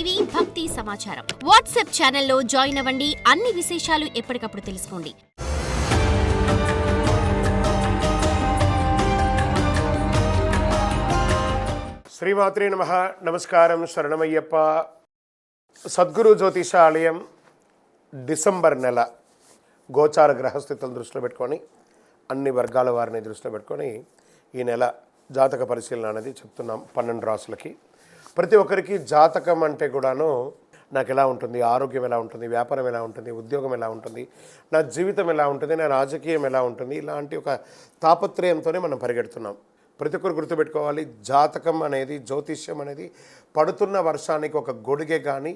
TV భక్తి సమాచారం WhatsApp ఛానల్లో జాయిన్ అవ్వండి. అన్ని విశేషాలు ఎప్పటికప్పుడు తెలుసుకోండి. శ్రీమాత్రే నమః. నమస్కారం. శరణమయ్యప్ప. సద్గురు జ్యోతిషాలయం డిసెంబర్ నెల గోచార గ్రహస్థితులను దృష్టిలో పెట్టుకొని అన్ని వర్గాల వారిని దృష్టిలో పెట్టుకొని ఈ నెల జాతక పరిశీలన అనేది చెప్తున్నాం. 12 రాసులకి. ప్రతి ఒక్కరికి జాతకం అంటే కూడాను నాకు ఎలా ఉంటుంది, ఆరోగ్యం ఎలా ఉంటుంది, వ్యాపారం ఎలా ఉంటుంది, ఉద్యోగం ఎలా ఉంటుంది, నా జీవితం ఎలా ఉంటుంది, నా రాజకీయం ఎలా ఉంటుంది, ఇలాంటి ఒక తాపత్రయంతోనే మనం పరిగెడుతున్నాం. ప్రతి ఒక్కరు గుర్తుపెట్టుకోవాలి, జాతకం అనేది, జ్యోతిష్యం అనేది పడుతున్న వర్షానికి ఒక గొడుగే కానీ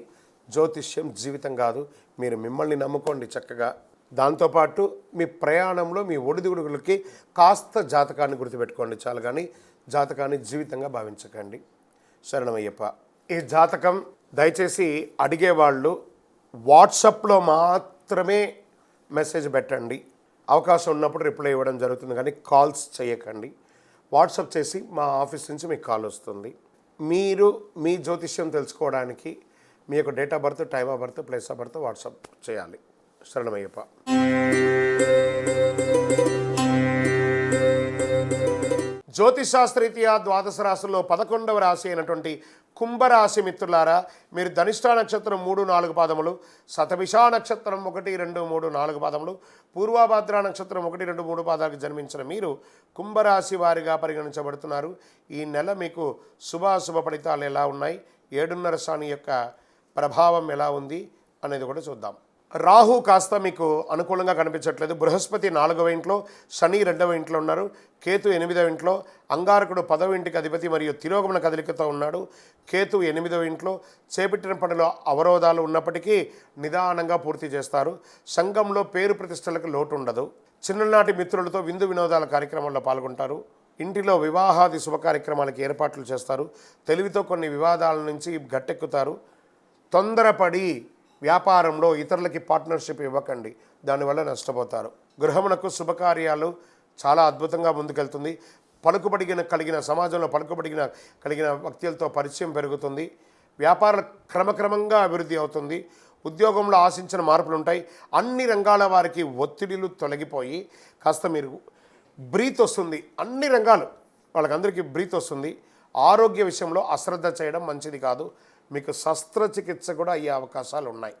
జ్యోతిష్యం జీవితం కాదు. మీరు మిమ్మల్ని నమ్ముకోండి చక్కగా. దాంతోపాటు మీ ప్రయాణంలో మీ ఒడిదుడుగులకి కాస్త జాతకాన్ని గుర్తుపెట్టుకోండి చాలు, కానీ జాతకాన్ని జీవితంగా భావించకండి. శరణమయ్యప్ప. ఈ జాతకం దయచేసి అడిగేవాళ్ళు వాట్సాప్లో మాత్రమే మెసేజ్ పెట్టండి. అవకాశం ఉన్నప్పుడు రిప్లై ఇవ్వడం జరుగుతుంది, కానీ కాల్స్ చేయకండి. వాట్సాప్ చేసి మా ఆఫీస్ నుంచి మీకు కాల్ వస్తుంది. మీరు మీ జ్యోతిష్యం తెలుసుకోవడానికి మీ యొక్క date of birth, time of birth, place of birth WhatsApp చేయాలి. శరణమయ్యప్ప. జ్యోతిషాస్త్రరీత్యా ద్వాదశ రాశుల్లో 11వ రాశి అయినటువంటి కుంభరాశి మిత్రులారా, మీరు ధనిష్ఠా నక్షత్రం 3, 4 పాదములు, శతభిషా నక్షత్రం 1, 2, 3, 4 పాదములు, పూర్వభద్ర నక్షత్రం 1, 2, 3 పాదాలకు జన్మించిన మీరు కుంభరాశి వారిగా పరిగణించబడుతున్నారు. ఈ నెల మీకు శుభాశుభ ఫలితాలు ఎలా ఉన్నాయి, 7.5 శని యొక్క ప్రభావం ఎలా ఉంది అనేది కూడా చూద్దాం. రాహు కాస్త మీకు అనుకూలంగా కనిపించట్లేదు. బృహస్పతి 4వ ఇంట్లో, శని 2వ ఇంట్లో ఉన్నారు, కేతు 8వ ఇంట్లో, అంగారకుడు 10వ ఇంటికి అధిపతి మరియు తిరోగమన కదలికతో ఉన్నాడు. కేతు 8వ ఇంట్లో. చేపట్టిన పనిలో అవరోధాలు ఉన్నప్పటికీ నిదానంగా పూర్తి చేస్తారు. సంఘంలో పేరు ప్రతిష్టలకు లోటు ఉండదు. చిన్ననాటి మిత్రులతో విందు వినోదాల కార్యక్రమాల్లో పాల్గొంటారు. ఇంటిలో వివాహాది శుభ కార్యక్రమాలకు ఏర్పాట్లు చేస్తారు. తెలివితో కొన్ని వివాదాల నుంచి గట్టెక్కుతారు. తొందరపడి వ్యాపారంలో ఇతరులకి పార్ట్నర్షిప్ ఇవ్వకండి, దానివల్ల నష్టపోతారు. గృహమునకు శుభకార్యాలు చాలా అద్భుతంగా ముందుకెళ్తుంది. కలిగిన సమాజంలో కలిగిన వ్యక్తులతో పరిచయం పెరుగుతుంది. వ్యాపారాలు క్రమక్రమంగా అభివృద్ధి అవుతుంది. ఉద్యోగంలో ఆశించిన మార్పులు ఉంటాయి. అన్ని రంగాల వారికి ఒత్తిడిలు తొలగిపోయి కాస్త మీరు బ్రీత్ వస్తుంది. అన్ని రంగాలు వాళ్ళకందరికీ బ్రీత్ వస్తుంది. ఆరోగ్య విషయంలో అశ్రద్ధ చేయడం మంచిది కాదు. మీకు శస్త్రచికిత్స కూడా అయ్యే అవకాశాలు ఉన్నాయి.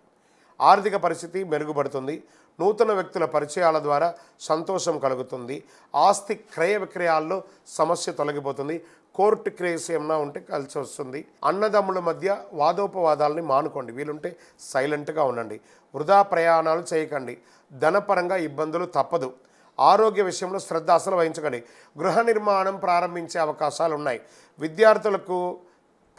ఆర్థిక పరిస్థితి మెరుగుపడుతుంది. నూతన వ్యక్తుల పరిచయాల ద్వారా సంతోషం కలుగుతుంది. ఆస్తి క్రయ విక్రయాల్లో సమస్య తొలగిపోతుంది. కోర్టు కేసు ఏమన్నా ఉంటే కలిసి వస్తుంది. అన్నదమ్ముల మధ్య వాదోపవాదాలని మానుకోండి. వీలుంటే సైలెంట్గా ఉండండి. వృధా ప్రయాణాలు చేయకండి. ధనపరంగా ఇబ్బందులు తప్పదు. ఆరోగ్య విషయంలో శ్రద్ధ అసలు వహించకండి. గృహ నిర్మాణం ప్రారంభించే అవకాశాలు ఉన్నాయి. విద్యార్థులకు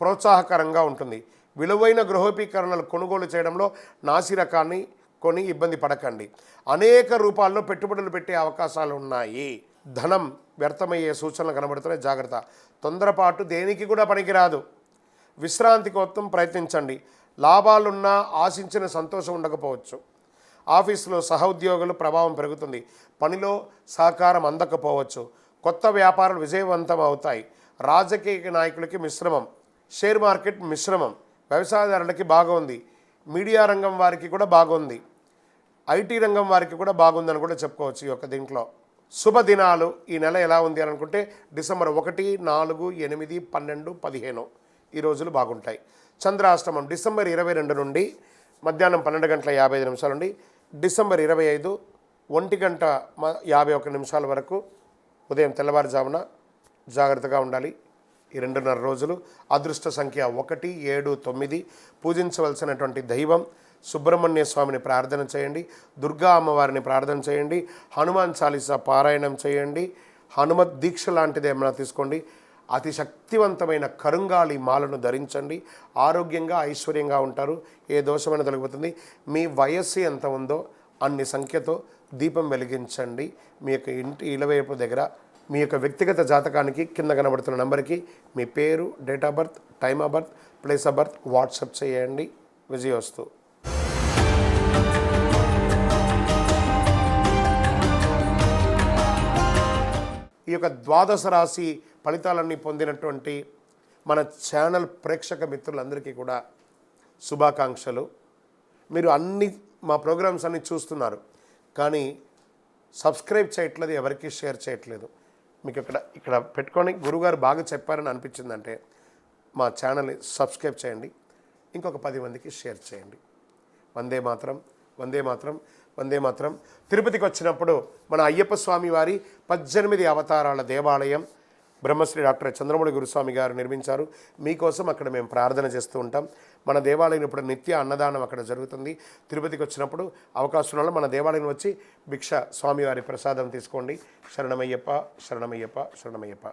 ప్రోత్సాహకరంగా ఉంటుంది. విలువైన గృహోపకరణలు కొనుగోలు చేయడంలో నాసి రకాన్ని కొని ఇబ్బంది పడకండి. అనేక రూపాల్లో పెట్టుబడులు పెట్టే అవకాశాలు ఉన్నాయి. ధనం వ్యర్థమయ్యే సూచనలు కనబడుతున్నాయి, జాగ్రత్త. తొందరపాటు దేనికి కూడా పనికిరాదు. విశ్రాంతి కోసం ప్రయత్నించండి. లాభాలున్నా ఆశించిన సంతోషం ఉండకపోవచ్చు. ఆఫీసులో సహోద్యోగుల ప్రభావం పెరుగుతుంది. పనిలో సహకారం అందకపోవచ్చు. కొత్త వ్యాపారాలు విజయవంతం అవుతాయి. రాజకీయ నాయకులకి మిశ్రమం. షేర్ మార్కెట్ మిశ్రమం. వ్యవసాయదారులకి బాగుంది. మీడియా రంగం వారికి కూడా బాగుంది. ఐటీ రంగం వారికి కూడా బాగుందని కూడా చెప్పుకోవచ్చు. ఈ యొక్క దీంట్లో శుభదినాలు ఈ నెల ఎలా ఉంది అని అనుకుంటే డిసెంబర్ 1, 4, 8, 12, 15 ఈ రోజులు బాగుంటాయి. చంద్రాష్టమం డిసెంబర్ 22 నుండి మధ్యాహ్నం 12:55 నుండి డిసెంబర్ 25 1:51 వరకు ఉదయం తెల్లవారుజామున జాగ్రత్తగా ఉండాలి. ఈ 2.5 రోజులు. అదృష్ట సంఖ్య 1, 7, 9. పూజించవలసినటువంటి దైవం సుబ్రహ్మణ్య స్వామిని ప్రార్థన చేయండి. దుర్గా అమ్మవారిని ప్రార్థన చేయండి. హనుమాన్ చాలీసా పారాయణం చేయండి. హనుమత్ దీక్ష లాంటిది ఏమైనా తీసుకోండి. అతి శక్తివంతమైన కరుంగాళి మాలను ధరించండి. ఆరోగ్యంగా ఐశ్వర్యంగా ఉంటారు. ఏ దోషమైన తొలగిపోతుంది. మీ వయస్సు ఎంత ఉందో అన్ని సంఖ్యతో దీపం వెలిగించండి. మీ యొక్క ఇంటి ఇలవైపు దగ్గర మీ యొక్క వ్యక్తిగత జాతకానికి కింద కనబడుతున్న నెంబర్కి మీ పేరు, date of birth, time of birth, place of birth WhatsApp చేయండి. విజయోస్తు. ఈ యొక్క ద్వాదశ రాశి ఫలితాలన్నీ పొందినటువంటి మన ఛానల్ ప్రేక్షక మిత్రులందరికీ కూడా శుభాకాంక్షలు. మీరు మా ప్రోగ్రామ్స్ అన్నీ చూస్తున్నారు, కానీ సబ్స్క్రైబ్ చేయట్లేదు, ఎవరికి షేర్ చేయట్లేదు. మీకు ఇక్కడ పెట్టుకొని గురుగారు బాగా చెప్పారని అనిపించిందంటే మా ఛానల్ని సబ్స్క్రైబ్ చేయండి, ఇంకొక 10 మందికి షేర్ చేయండి. వందే మాత్రం, వందే మాత్రం, వందే మాత్రం. తిరుపతికి వచ్చినప్పుడు మన అయ్యప్ప స్వామి వారి 18 అవతారాల దేవాలయం బ్రహ్మశ్రీ డాక్టర్ చంద్రమౌళి గురుస్వామి గారు నిర్మించారు. మీకోసం అక్కడ మేము ప్రార్థన చేస్తూ ఉంటాం. మన దేవాలయం ఇప్పుడు నిత్య అన్నదానం అక్కడ జరుగుతుంది. తిరుపతికి వచ్చినప్పుడు అవకాశం వల్ల మన దేవాలయం వచ్చి భిక్ష స్వామివారి ప్రసాదం తీసుకోండి. శరణమయ్యప్ప, శరణమయ్యప్ప, శరణమయ్యప్ప.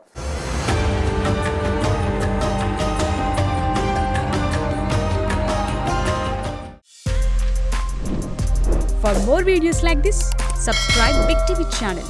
For more videos like this, subscribe Big TV channel.